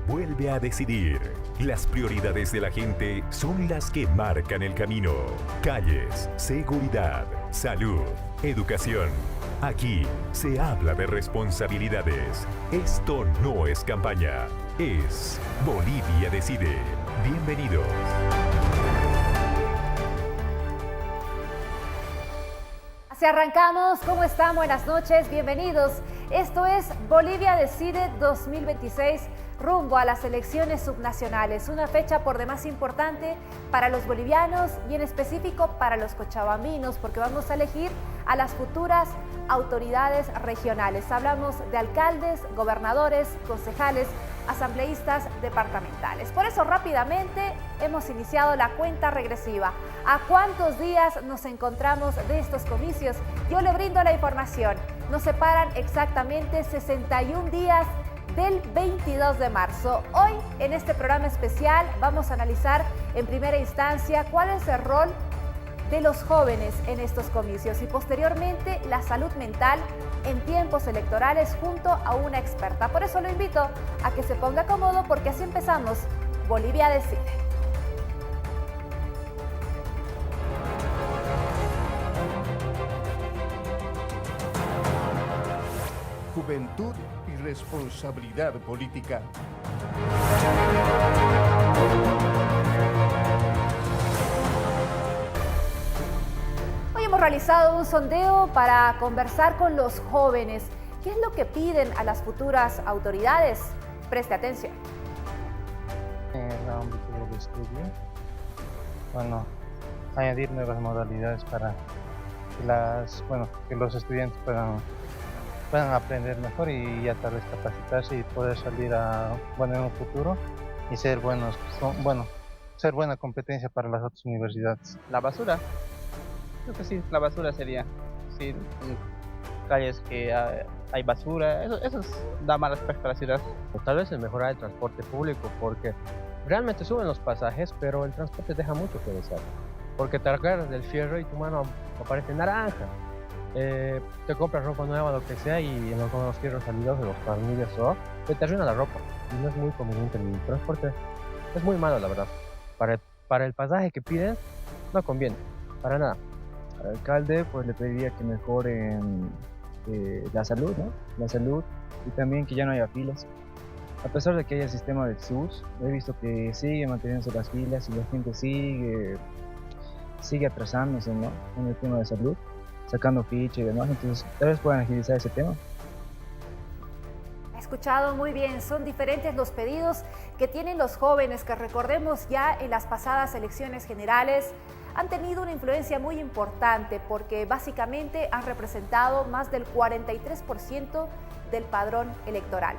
vuelve a decidir. Las prioridades de la gente son las que marcan el camino. Calles, seguridad, salud, educación. Aquí se habla de responsabilidades. Esto no es campaña, es Bolivia Decide. Bienvenidos. Así arrancamos. ¿Cómo están? Buenas noches, bienvenidos. Esto es Bolivia Decide 2026, rumbo a las elecciones subnacionales. Una fecha por demás importante para los bolivianos y en específico para los cochabambinos, porque vamos a elegir a las futuras autoridades regionales. Hablamos de alcaldes, gobernadores, concejales, asambleístas departamentales. Por eso rápidamente hemos iniciado la cuenta regresiva. ¿A cuántos días nos encontramos de estos comicios? Yo le brindo la información. Nos separan exactamente 61 días del 22 de marzo. Hoy, en este programa especial, vamos a analizar en primera instancia cuál es el rol de los jóvenes en estos comicios y posteriormente la salud mental en tiempos electorales junto a una experta. Por eso lo invito a que se ponga cómodo porque así empezamos Bolivia Decide. Juventud y responsabilidad política. Hoy hemos realizado un sondeo para conversar con los jóvenes. ¿Qué es lo que piden a las futuras autoridades? Preste atención. En el ámbito del estudio, añadir nuevas modalidades para que los estudiantes puedan aprender mejor y ya tal vez capacitarse y poder salir en un futuro y ser buena competencia para las otras universidades. La basura, creo que sí, la basura sería, sí, en calles que hay basura, eso da mal aspecto a la ciudad. O tal vez el mejorar el transporte público, porque realmente suben los pasajes, pero el transporte deja mucho que desear. Porque te agarras del fierro y tu mano aparece naranja. Te compras ropa nueva, lo que sea, y en los fierros salidos de los tornillos te arruina la ropa. Y no es muy conveniente el transporte. Es muy malo, la verdad. Para el pasaje que piden, no conviene, para nada. Al alcalde pues le pediría que mejoren la salud, ¿no? La salud, y también que ya no haya filas. A pesar de que haya sistema de SUS, he visto que sigue manteniéndose las filas y la gente sigue atrasándose, ¿no? En el tema de salud, sacando ficha y demás, entonces tal vez puedan agilizar ese tema. He escuchado muy bien, son diferentes los pedidos que tienen los jóvenes, que recordemos ya en las pasadas elecciones generales han tenido una influencia muy importante porque básicamente han representado más del 43% del padrón electoral.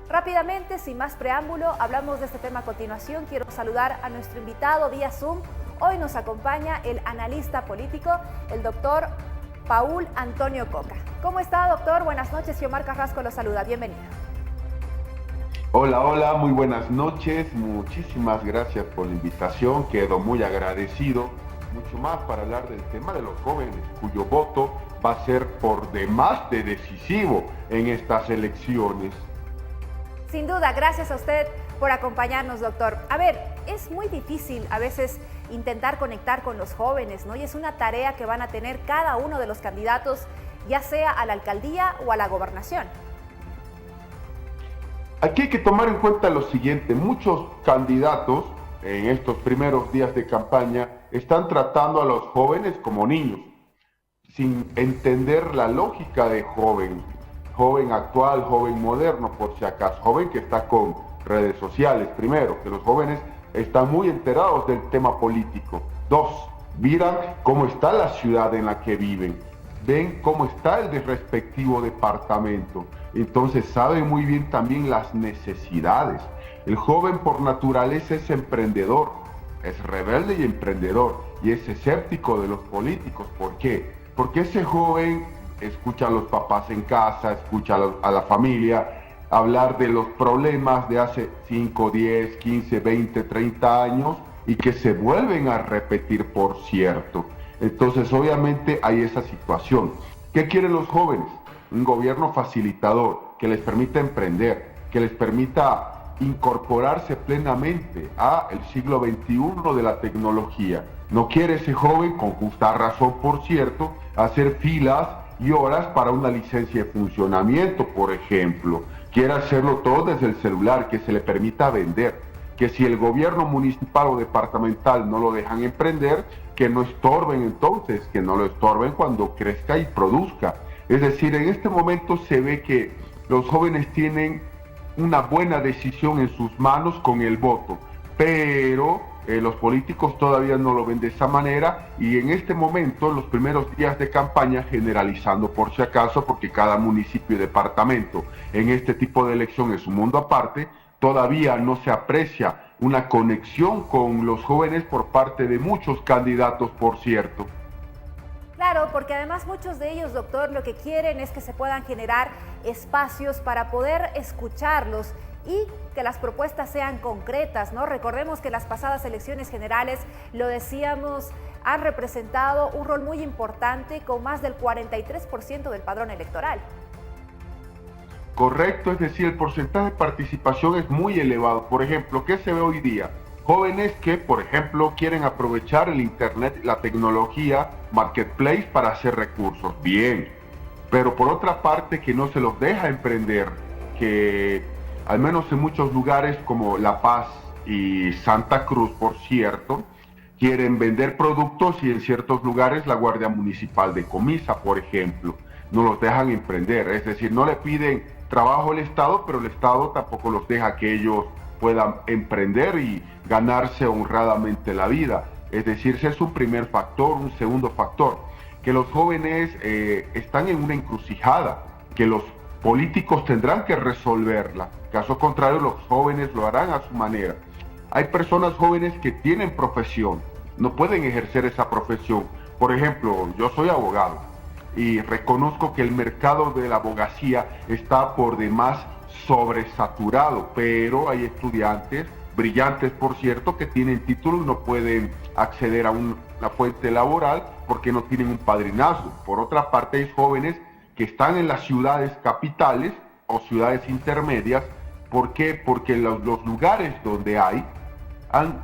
Rápidamente, sin más preámbulo, hablamos de este tema a continuación. Quiero saludar a nuestro invitado vía Zoom. Hoy nos acompaña el analista político, el doctor Paul Antonio Coca. ¿Cómo está, doctor? Buenas noches. Xiomar Carrasco lo saluda. Bienvenido. Hola, muy buenas noches. Muchísimas gracias por la invitación. Quedo muy agradecido. Mucho más para hablar del tema de los jóvenes, cuyo voto va a ser por demás de decisivo en estas elecciones. Sin duda, gracias a usted por acompañarnos, doctor. A ver, es muy difícil a veces intentar conectar con los jóvenes, ¿no? Y es una tarea que van a tener cada uno de los candidatos, ya sea a la alcaldía o a la gobernación. Aquí hay que tomar en cuenta lo siguiente: muchos candidatos en estos primeros días de campaña están tratando a los jóvenes como niños, sin entender la lógica de joven actual, joven moderno, por si acaso, joven que está con redes sociales. Primero, que los jóvenes están muy enterados del tema político. Dos, miran cómo está la ciudad en la que viven, ven cómo está el respectivo departamento, entonces saben muy bien también las necesidades. El joven por naturaleza es emprendedor, es rebelde y emprendedor, y es escéptico de los políticos. ¿Por qué? Porque ese joven escucha a los papás en casa, escucha a la familia hablar de los problemas de hace 5, 10, 15, 20, 30 años y que se vuelven a repetir, por cierto. Entonces, obviamente hay esa situación. ¿Qué quieren los jóvenes? Un gobierno facilitador que les permita emprender, que les permita incorporarse plenamente al siglo XXI de la tecnología. No quiere ese joven, con justa razón por cierto, hacer filas y horas para una licencia de funcionamiento, por ejemplo. Quiere hacerlo todo desde el celular, que se le permita vender. Que si el gobierno municipal o departamental no lo dejan emprender, que no estorben entonces, que no lo estorben cuando crezca y produzca. Es decir, en este momento se ve que los jóvenes tienen una buena decisión en sus manos con el voto, pero los políticos todavía no lo ven de esa manera, y en este momento, en los primeros días de campaña, generalizando por si acaso, porque cada municipio y departamento en este tipo de elección es un mundo aparte, todavía no se aprecia una conexión con los jóvenes por parte de muchos candidatos, por cierto. Claro, porque además muchos de ellos, doctor, lo que quieren es que se puedan generar espacios para poder escucharlos y que las propuestas sean concretas, ¿no? Recordemos que las pasadas elecciones generales, lo decíamos, han representado un rol muy importante con más del 43% del padrón electoral. Correcto, es decir, el porcentaje de participación es muy elevado. Por ejemplo, ¿qué se ve hoy día? Jóvenes que, por ejemplo, quieren aprovechar el Internet, la tecnología, marketplace para hacer recursos. Bien, pero por otra parte que no se los deja emprender, que al menos en muchos lugares como La Paz y Santa Cruz, por cierto, quieren vender productos y en ciertos lugares la Guardia Municipal decomisa, por ejemplo. No los dejan emprender, es decir, no le piden trabajo al Estado, pero el Estado tampoco los deja que ellos puedan emprender y ganarse honradamente la vida. Es decir, ese es un primer factor. Un segundo factor, que los jóvenes están en una encrucijada, que los políticos tendrán que resolverla. Caso contrario, los jóvenes lo harán a su manera. Hay personas jóvenes que tienen profesión, no pueden ejercer esa profesión. Por ejemplo, yo soy abogado y reconozco que el mercado de la abogacía está por demás sobresaturado, pero hay estudiantes brillantes, por cierto, que tienen título y no pueden acceder a una fuente laboral porque no tienen un padrinazgo. Por otra parte, hay jóvenes que están en las ciudades capitales o ciudades intermedias. ¿Por qué? Porque los lugares donde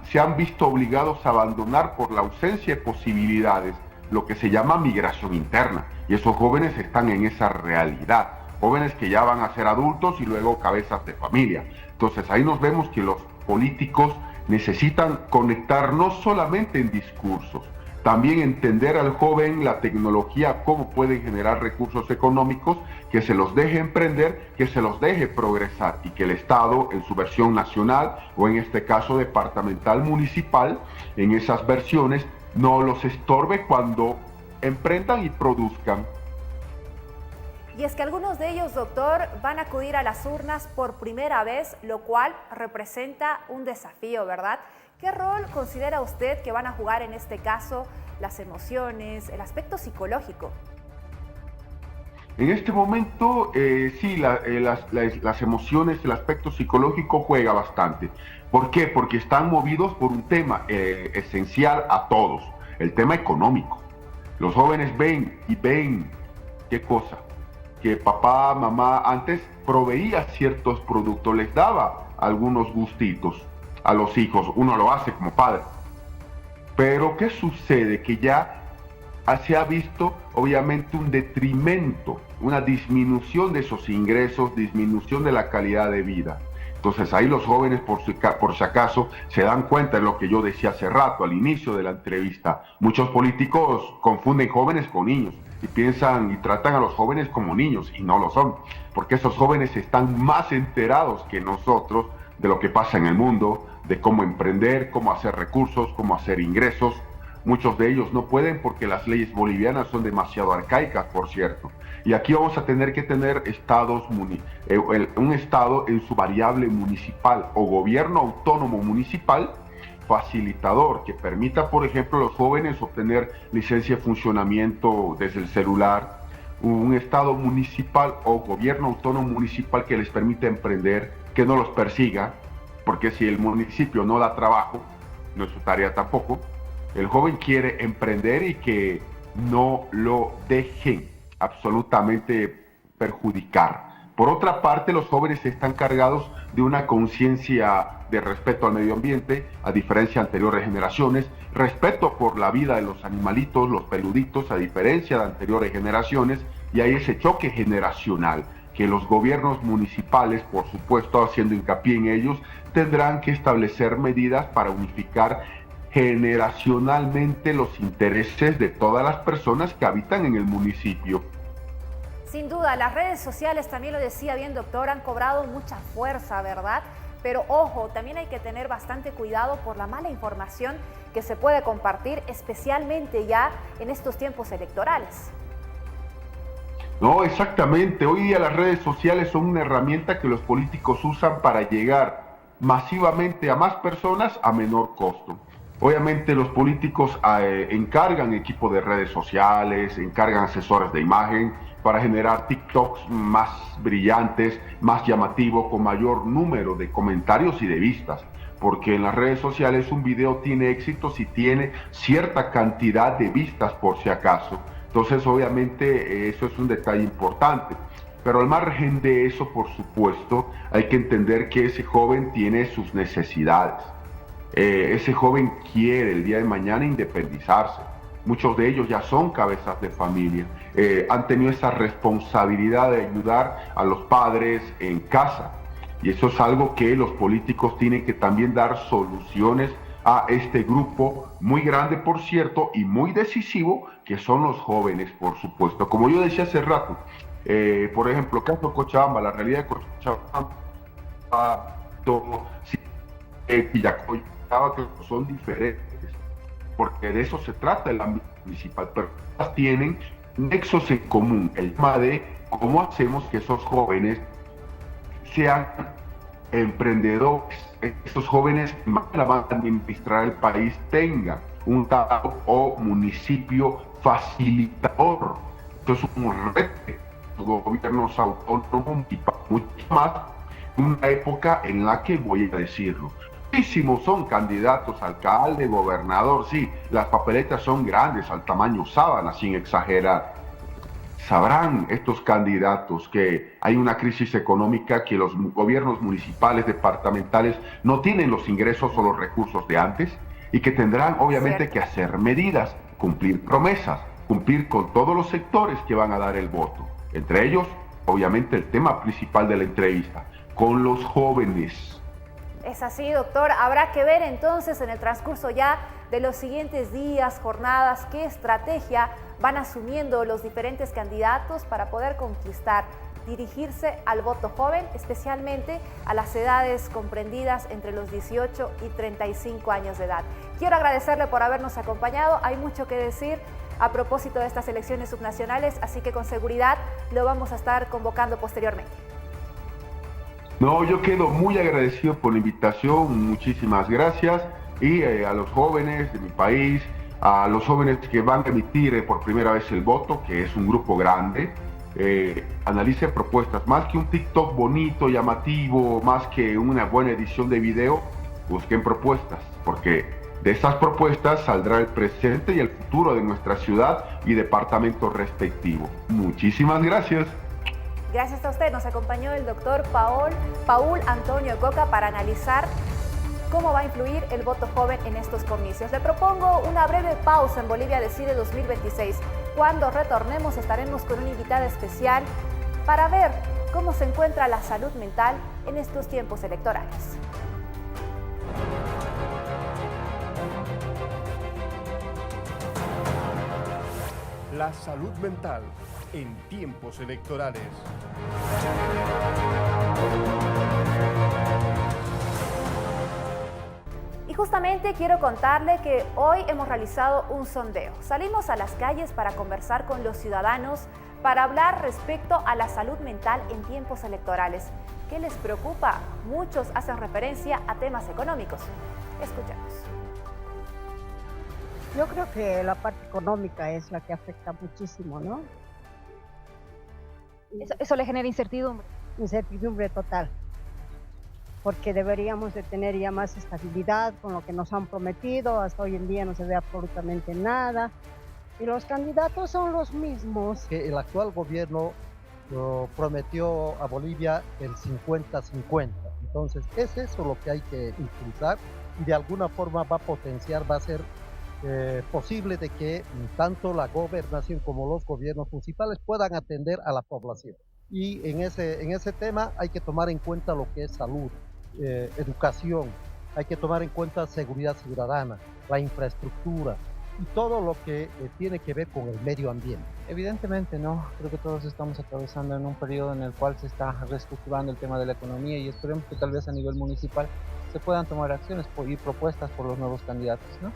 se han visto obligados a abandonar por la ausencia de posibilidades, lo que se llama migración interna. Y esos jóvenes están en esa realidad. Jóvenes que ya van a ser adultos y luego cabezas de familia. Entonces ahí nos vemos que los políticos necesitan conectar no solamente en discursos, también entender al joven la tecnología, cómo pueden generar recursos económicos, que se los deje emprender, que se los deje progresar y que el Estado en su versión nacional o en este caso departamental, municipal, en esas versiones no los estorbe cuando emprendan y produzcan. Y es que algunos de ellos, doctor, van a acudir a las urnas por primera vez, lo cual representa un desafío, ¿verdad? ¿Qué rol considera usted que van a jugar en este caso las emociones, el aspecto psicológico? En este momento, sí, las emociones, el aspecto psicológico juega bastante. ¿Por qué? Porque están movidos por un tema esencial a todos, el tema económico. Los jóvenes ven, ¿qué cosa? Que papá, mamá antes proveía ciertos productos, les daba algunos gustitos a los hijos, uno lo hace como padre. Pero ¿qué sucede? Que ya se ha visto obviamente un detrimento, una disminución de esos ingresos, disminución de la calidad de vida. Entonces ahí los jóvenes, por si acaso, se dan cuenta de lo que yo decía hace rato, al inicio de la entrevista. Muchos políticos confunden jóvenes con niños y piensan y tratan a los jóvenes como niños, y no lo son, porque esos jóvenes están más enterados que nosotros de lo que pasa en el mundo, de cómo emprender, cómo hacer recursos, cómo hacer ingresos. Muchos de ellos no pueden porque las leyes bolivianas son demasiado arcaicas, por cierto. Y aquí vamos a tener que tener un estado en su variable municipal o gobierno autónomo municipal facilitador, que permita, por ejemplo, a los jóvenes obtener licencia de funcionamiento desde el celular, un estado municipal o gobierno autónomo municipal que les permita emprender, que no los persiga, porque si el municipio no da trabajo, no es su tarea tampoco. El joven quiere emprender y que no lo dejen absolutamente perjudicar Por otra parte, los jóvenes están cargados de una conciencia de respeto al medio ambiente, a diferencia de anteriores generaciones, respeto por la vida de los animalitos, los peluditos, a diferencia de anteriores generaciones, y hay ese choque generacional que los gobiernos municipales, por supuesto haciendo hincapié en ellos, tendrán que establecer medidas para unificar generacionalmente los intereses de todas las personas que habitan en el municipio. Sin duda, las redes sociales, también lo decía bien, doctor, han cobrado mucha fuerza, ¿verdad? Pero ojo, también hay que tener bastante cuidado por la mala información que se puede compartir, especialmente ya en estos tiempos electorales. No, exactamente. Hoy día las redes sociales son una herramienta que los políticos usan para llegar masivamente a más personas a menor costo. Obviamente los políticos encargan equipo de redes sociales, encargan asesores de imagen para generar TikToks más brillantes, más llamativos, con mayor número de comentarios y de vistas. Porque en las redes sociales un video tiene éxito si tiene cierta cantidad de vistas por si acaso. Entonces obviamente eso es un detalle importante. Pero al margen de eso, por supuesto, hay que entender que ese joven tiene sus necesidades. Ese joven quiere el día de mañana independizarse. Muchos de ellos ya son cabezas de familia. Han tenido esa responsabilidad de ayudar a los padres en casa. Y eso es algo que los políticos tienen que también dar soluciones a este grupo muy grande, por cierto, y muy decisivo, que son los jóvenes, por supuesto. Como yo decía hace rato, por ejemplo, caso Cochabamba, la realidad de Cochabamba, Quillacoy, son diferentes, porque de eso se trata el ámbito municipal, pero tienen nexos en común, el tema de cómo hacemos que esos jóvenes sean emprendedores, esos jóvenes que más la van a administrar el país tengan un estado o municipio facilitador. Esto es un reto, los gobiernos autónomos y mucho más, una época en la que, voy a decirlo, muchísimos son candidatos a alcalde, gobernador, sí, las papeletas son grandes, al tamaño sábana, sin exagerar. Sabrán estos candidatos que hay una crisis económica, que los gobiernos municipales, departamentales no tienen los ingresos o los recursos de antes y que tendrán obviamente que hacer medidas, cumplir promesas, cumplir con todos los sectores que van a dar el voto. Entre ellos, obviamente, el tema principal de la entrevista, con los jóvenes. Es así, doctor. Habrá que ver entonces en el transcurso ya de los siguientes días, jornadas, qué estrategia van asumiendo los diferentes candidatos para poder conquistar, dirigirse al voto joven, especialmente a las edades comprendidas entre los 18 y 35 años de edad. Quiero agradecerle por habernos acompañado. Hay mucho que decir a propósito de estas elecciones subnacionales, así que con seguridad lo vamos a estar convocando posteriormente. No, yo quedo muy agradecido por la invitación, muchísimas gracias, y a los jóvenes de mi país, a los jóvenes que van a emitir por primera vez el voto, que es un grupo grande, analicen propuestas, más que un TikTok bonito, llamativo, más que una buena edición de video, busquen propuestas, porque de esas propuestas saldrá el presente y el futuro de nuestra ciudad y departamento respectivo. Muchísimas gracias. Gracias a usted. Nos acompañó el doctor Paul Antonio Coca para analizar cómo va a influir el voto joven en estos comicios. Le propongo una breve pausa en Bolivia Decide 2026. Cuando retornemos estaremos con una invitada especial para ver cómo se encuentra la salud mental en estos tiempos electorales. La salud mental en tiempos electorales. Y justamente quiero contarle que hoy hemos realizado un sondeo. Salimos a las calles para conversar con los ciudadanos, para hablar respecto a la salud mental en tiempos electorales. ¿Qué les preocupa? Muchos hacen referencia a temas económicos. Escuchemos. Yo creo que la parte económica es la que afecta muchísimo, ¿no? ¿Eso le genera incertidumbre? Incertidumbre total, porque deberíamos de tener ya más estabilidad con lo que nos han prometido. Hasta hoy en día no se ve absolutamente nada y los candidatos son los mismos. Que el actual gobierno prometió a Bolivia el 50-50. Entonces es eso lo que hay que impulsar y de alguna forma va a potenciar, va a ser posible de que tanto la gobernación como los gobiernos municipales puedan atender a la población. Y en ese tema hay que tomar en cuenta lo que es salud, educación, hay que tomar en cuenta seguridad ciudadana, la infraestructura y todo lo que tiene que ver con el medio ambiente. Evidentemente, ¿no? Creo que todos estamos atravesando en un periodo en el cual se está reestructurando el tema de la economía y esperemos que tal vez a nivel municipal se puedan tomar acciones y propuestas por los nuevos candidatos, ¿no?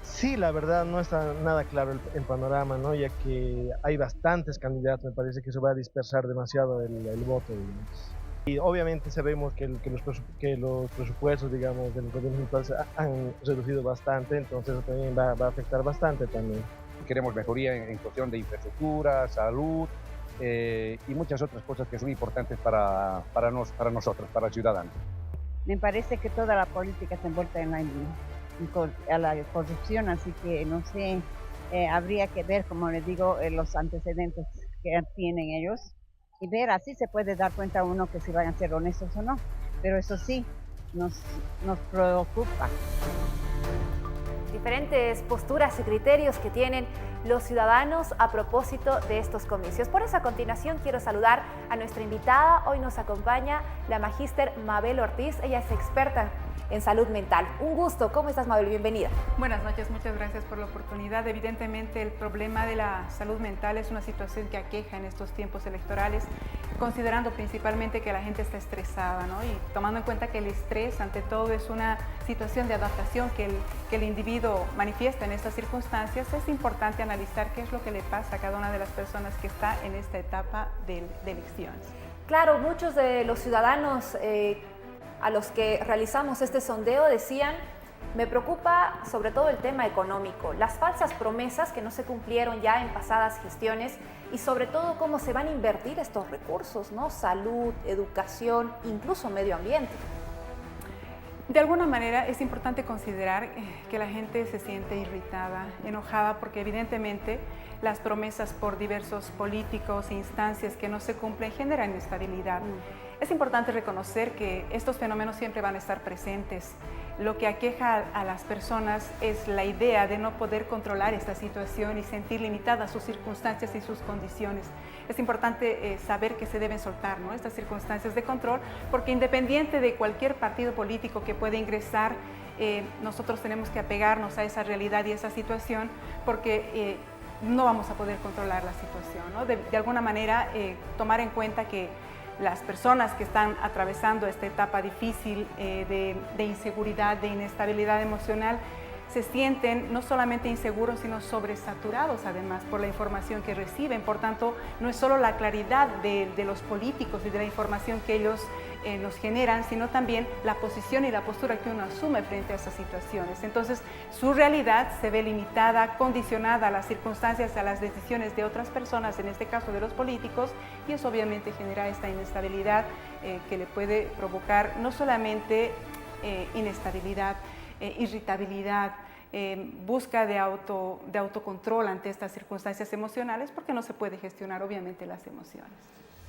Sí, la verdad no está nada claro el panorama, ¿no? Ya que hay bastantes candidatos, me parece que eso va a dispersar demasiado el voto, digamos. Y obviamente sabemos que los presupuestos, digamos, de los gobiernos municipales han reducido bastante, entonces eso también va a afectar bastante también. Queremos mejoría en cuestión de infraestructura, salud y muchas otras cosas que son importantes para nosotros, para el ciudadano. Me parece que toda la política está envuelta en la corrupción, así que no sé, habría que ver, como les digo, los antecedentes que tienen ellos y ver, así se puede dar cuenta uno que si van a ser honestos o no, pero eso sí, nos preocupa. Diferentes posturas y criterios que tienen los ciudadanos a propósito de estos comicios. Por eso a continuación quiero saludar a nuestra invitada. Hoy nos acompaña la magíster Mabel Ortiz. Ella es experta en salud mental. Un gusto. ¿Cómo estás, Mabel? Bienvenida. Buenas noches, muchas gracias por la oportunidad. Evidentemente el problema de la salud mental es una situación que aqueja en estos tiempos electorales, considerando principalmente que la gente está estresada, ¿no? Y tomando en cuenta que el estrés ante todo es una situación de adaptación que el individuo manifiesta en estas circunstancias, es importante analizar qué es lo que le pasa a cada una de las personas que está en esta etapa de elecciones. Claro, muchos de los ciudadanos a los que realizamos este sondeo decían: me preocupa sobre todo el tema económico, las falsas promesas que no se cumplieron ya en pasadas gestiones y sobre todo cómo se van a invertir estos recursos, ¿no? Salud, educación, incluso medio ambiente. De alguna manera es importante considerar que la gente se siente irritada, enojada, porque evidentemente las promesas por diversos políticos e instancias que no se cumplen generan inestabilidad. Es importante reconocer que estos fenómenos siempre van a estar presentes. Lo que aqueja a las personas es la idea de no poder controlar esta situación y sentir limitadas sus circunstancias y sus condiciones. Es importante saber que se deben soltar, ¿no?, estas circunstancias de control, porque independiente de cualquier partido político que pueda ingresar, nosotros tenemos que apegarnos a esa realidad y esa situación, porque no vamos a poder controlar la situación, ¿no? De alguna manera, tomar en cuenta que las personas que están atravesando esta etapa difícil de inseguridad, de inestabilidad emocional, se sienten no solamente inseguros, sino sobresaturados además por la información que reciben. Por tanto, no es solo la claridad de los políticos y de la información que ellos nos generan, sino también la posición y la postura que uno asume frente a esas situaciones. Entonces, su realidad se ve limitada, condicionada a las circunstancias, a las decisiones de otras personas, en este caso de los políticos, y eso obviamente genera esta inestabilidad que le puede provocar no solamente inestabilidad, irritabilidad, busca de autocontrol ante estas circunstancias emocionales, porque no se puede gestionar obviamente las emociones.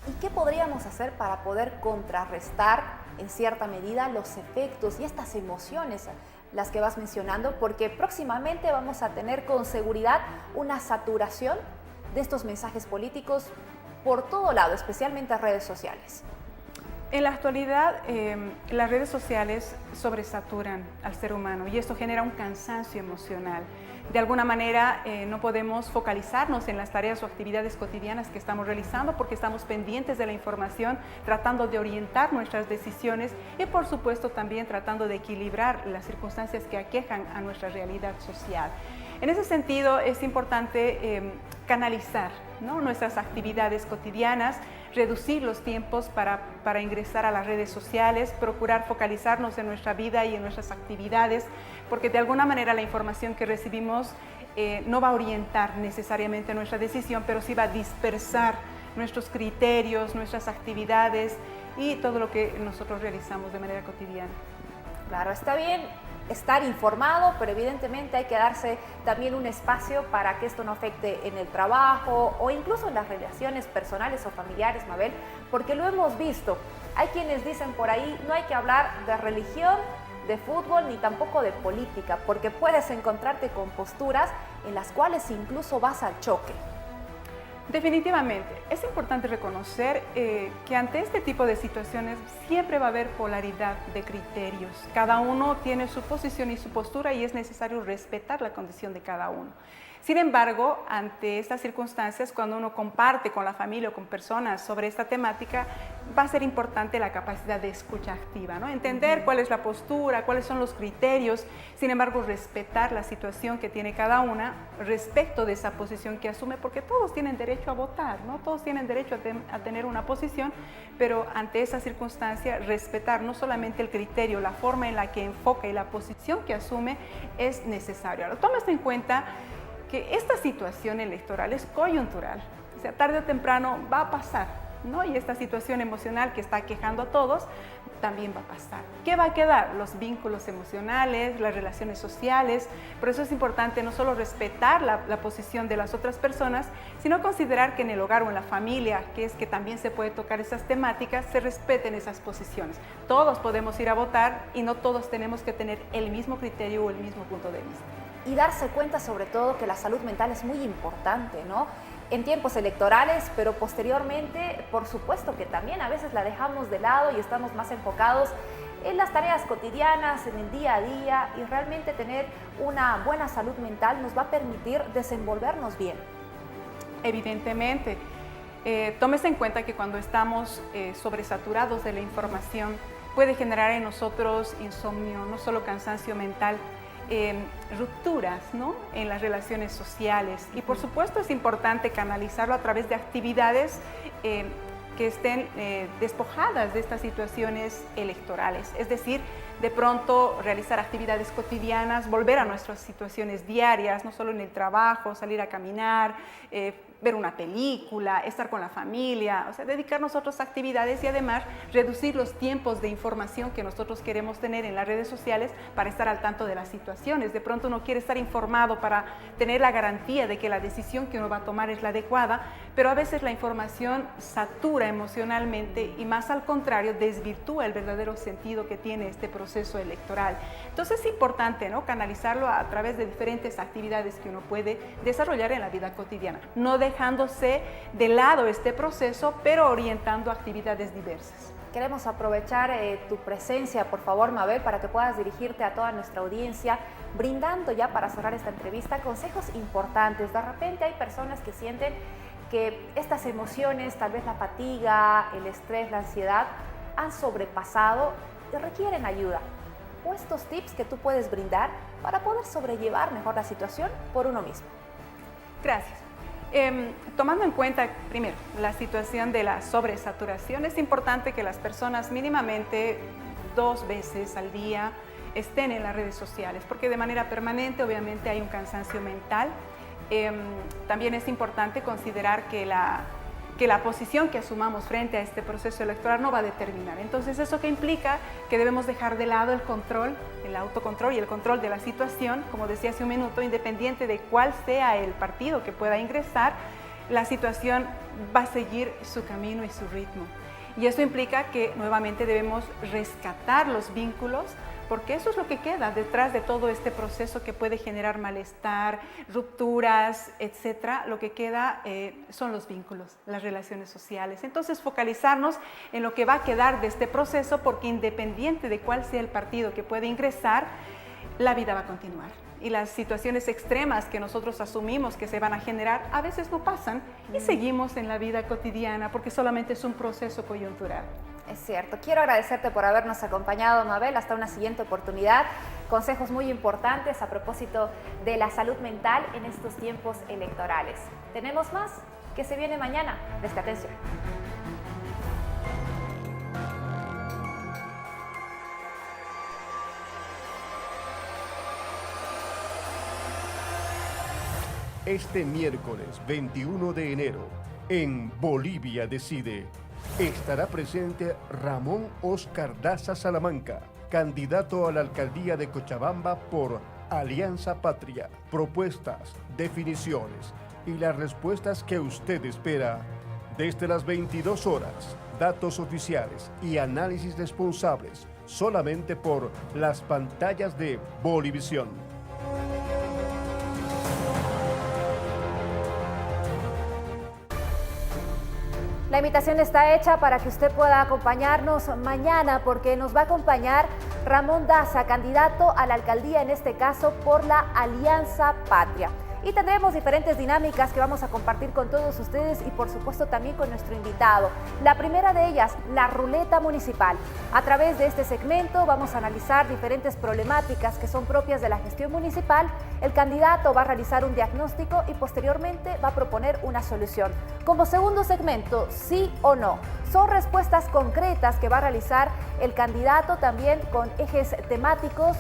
¿Y qué podríamos hacer para poder contrarrestar en cierta medida los efectos y estas emociones, las que vas mencionando? Porque próximamente vamos a tener con seguridad una saturación de estos mensajes políticos por todo lado, especialmente en redes sociales. En la actualidad, las redes sociales sobresaturan al ser humano y esto genera un cansancio emocional. De alguna manera no podemos focalizarnos en las tareas o actividades cotidianas que estamos realizando porque estamos pendientes de la información, tratando de orientar nuestras decisiones y por supuesto también tratando de equilibrar las circunstancias que aquejan a nuestra realidad social. En ese sentido es importante canalizar, ¿no?, nuestras actividades cotidianas, reducir los tiempos para ingresar a las redes sociales, procurar focalizarnos en nuestra vida y en nuestras actividades, porque de alguna manera la información que recibimos no va a orientar necesariamente nuestra decisión, pero sí va a dispersar nuestros criterios, nuestras actividades y todo lo que nosotros realizamos de manera cotidiana. Claro, está bien estar informado, pero evidentemente hay que darse también un espacio para que esto no afecte en el trabajo o incluso en las relaciones personales o familiares, Mabel, porque lo hemos visto. Hay quienes dicen por ahí, no hay que hablar de religión, de fútbol ni tampoco de política, porque puedes encontrarte con posturas en las cuales incluso vas al choque. Definitivamente, es importante reconocer que ante este tipo de situaciones siempre va a haber polaridad de criterios. Cada uno tiene su posición y su postura y es necesario respetar la condición de cada uno. Sin embargo, ante estas circunstancias, cuando uno comparte con la familia o con personas sobre esta temática, va a ser importante la capacidad de escucha activa, ¿no? Entender cuál es la postura, cuáles son los criterios, sin embargo, respetar la situación que tiene cada una respecto de esa posición que asume, porque todos tienen derecho a votar, ¿no? Todos tienen derecho a tener una posición, pero ante esa circunstancia, respetar no solamente el criterio, la forma en la que enfoca y la posición que asume es necesario. Ahora, toma esto en cuenta, que esta situación electoral es coyuntural, o sea, tarde o temprano va a pasar, ¿no? Y esta situación emocional que está aquejando a todos también va a pasar. ¿Qué va a quedar? Los vínculos emocionales, las relaciones sociales. Por eso es importante no solo respetar la posición de las otras personas, sino considerar que en el hogar o en la familia, que es que también se puede tocar esas temáticas, se respeten esas posiciones. Todos podemos ir a votar y no todos tenemos que tener el mismo criterio o el mismo punto de vista. Y darse cuenta sobre todo que la salud mental es muy importante, ¿no? En tiempos electorales, pero posteriormente, por supuesto que también a veces la dejamos de lado y estamos más enfocados en las tareas cotidianas, en el día a día, y realmente tener una buena salud mental nos va a permitir desenvolvernos bien. Evidentemente. Tómese en cuenta que cuando estamos sobresaturados de la información, puede generar en nosotros insomnio, no solo cansancio mental, rupturas, ¿no?, en las relaciones sociales. Y por supuesto es importante canalizarlo a través de actividades que estén despojadas de estas situaciones electorales. Es decir, de pronto realizar actividades cotidianas, volver a nuestras situaciones diarias, no solo en el trabajo, salir a caminar, ver una película, estar con la familia, o sea, dedicarnos a otras actividades y además reducir los tiempos de información que nosotros queremos tener en las redes sociales para estar al tanto de las situaciones. De pronto uno quiere estar informado para tener la garantía de que la decisión que uno va a tomar es la adecuada, pero a veces la información satura emocionalmente y más al contrario desvirtúa el verdadero sentido que tiene este proceso electoral. Entonces es importante, ¿no?, canalizarlo a través de diferentes actividades que uno puede desarrollar en la vida cotidiana, no dejándose de lado este proceso, pero orientando actividades diversas. Queremos aprovechar tu presencia, por favor, Mabel, para que puedas dirigirte a toda nuestra audiencia, brindando ya para cerrar esta entrevista consejos importantes. De repente hay personas que sienten que estas emociones, tal vez la fatiga, el estrés, la ansiedad, han sobrepasado y requieren ayuda. O estos tips que tú puedes brindar para poder sobrellevar mejor la situación por uno mismo. Gracias. Tomando en cuenta, primero, la situación de la sobresaturación, es importante que las personas mínimamente 2 veces al día estén en las redes sociales, porque de manera permanente obviamente hay un cansancio mental. También es importante considerar que la posición que asumamos frente a este proceso electoral no va a determinar. Entonces, ¿eso qué implica? Que debemos dejar de lado el control, el autocontrol y el control de la situación, como decía hace un minuto, independiente de cuál sea el partido que pueda ingresar, la situación va a seguir su camino y su ritmo. Y eso implica que nuevamente debemos rescatar los vínculos, porque eso es lo que queda detrás de todo este proceso que puede generar malestar, rupturas, etcétera. Lo que queda son los vínculos, las relaciones sociales. Entonces, focalizarnos en lo que va a quedar de este proceso, porque independiente de cuál sea el partido que puede ingresar, la vida va a continuar. Y las situaciones extremas que nosotros asumimos que se van a generar, a veces no pasan y seguimos en la vida cotidiana, porque solamente es un proceso coyuntural. Es cierto. Quiero agradecerte por habernos acompañado, Mabel. Hasta una siguiente oportunidad. Consejos muy importantes a propósito de la salud mental en estos tiempos electorales. Tenemos más que se viene mañana. Presta atención. Este miércoles 21 de enero, en Bolivia Decide, estará presente Ramón Oscar Daza Salamanca, candidato a la alcaldía de Cochabamba por Alianza Patria. Propuestas, definiciones y las respuestas que usted espera. Desde las 22 horas, datos oficiales y análisis responsables solamente por las pantallas de Bolivisión. La invitación está hecha para que usted pueda acompañarnos mañana porque nos va a acompañar Ramón Daza, candidato a la alcaldía, en este caso por la Alianza Patria. Y tendremos diferentes dinámicas que vamos a compartir con todos ustedes y por supuesto también con nuestro invitado. La primera de ellas, la ruleta municipal. A través de este segmento vamos a analizar diferentes problemáticas que son propias de la gestión municipal. El candidato va a realizar un diagnóstico y posteriormente va a proponer una solución. Como segundo segmento, sí o no. Son respuestas concretas que va a realizar el candidato también con ejes temáticos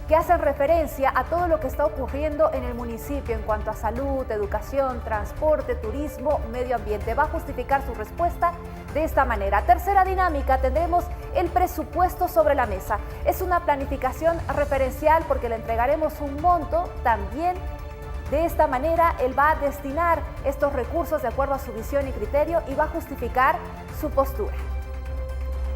que hacen referencia a todo lo que está ocurriendo en el municipio en cuanto a salud, educación, transporte, turismo, medio ambiente. Va a justificar su respuesta de esta manera. Tercera dinámica, tendremos el presupuesto sobre la mesa. Es una planificación referencial porque le entregaremos un monto también. De esta manera, él va a destinar estos recursos de acuerdo a su visión y criterio y va a justificar su postura.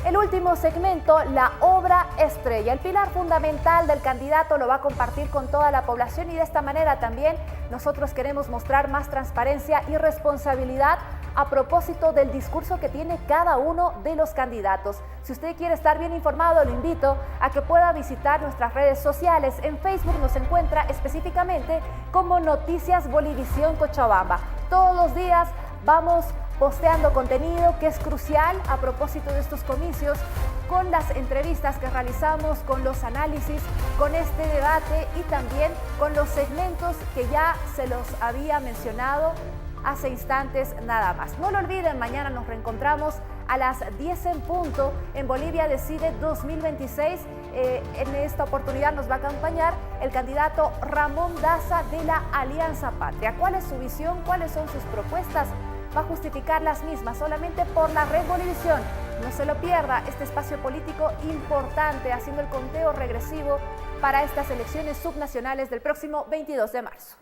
El último segmento, la obra estrella. El pilar fundamental del candidato lo va a compartir con toda la población y de esta manera también nosotros queremos mostrar más transparencia y responsabilidad a propósito del discurso que tiene cada uno de los candidatos. Si usted quiere estar bien informado, lo invito a que pueda visitar nuestras redes sociales. En Facebook nos encuentra específicamente como Noticias Bolivisión Cochabamba. Todos los días vamos posteando contenido que es crucial a propósito de estos comicios, con las entrevistas que realizamos, con los análisis, con este debate y también con los segmentos que ya se los había mencionado hace instantes nada más. No lo olviden, mañana nos reencontramos a las 10 en punto en Bolivia Decide 2026. En esta oportunidad nos va a acompañar el candidato Ramón Daza de la Alianza Patria. ¿Cuál es su visión? ¿Cuáles son sus propuestas? Va a justificar las mismas solamente por la red Bolivisión. No se lo pierda, este espacio político importante haciendo el conteo regresivo para estas elecciones subnacionales del próximo 22 de marzo.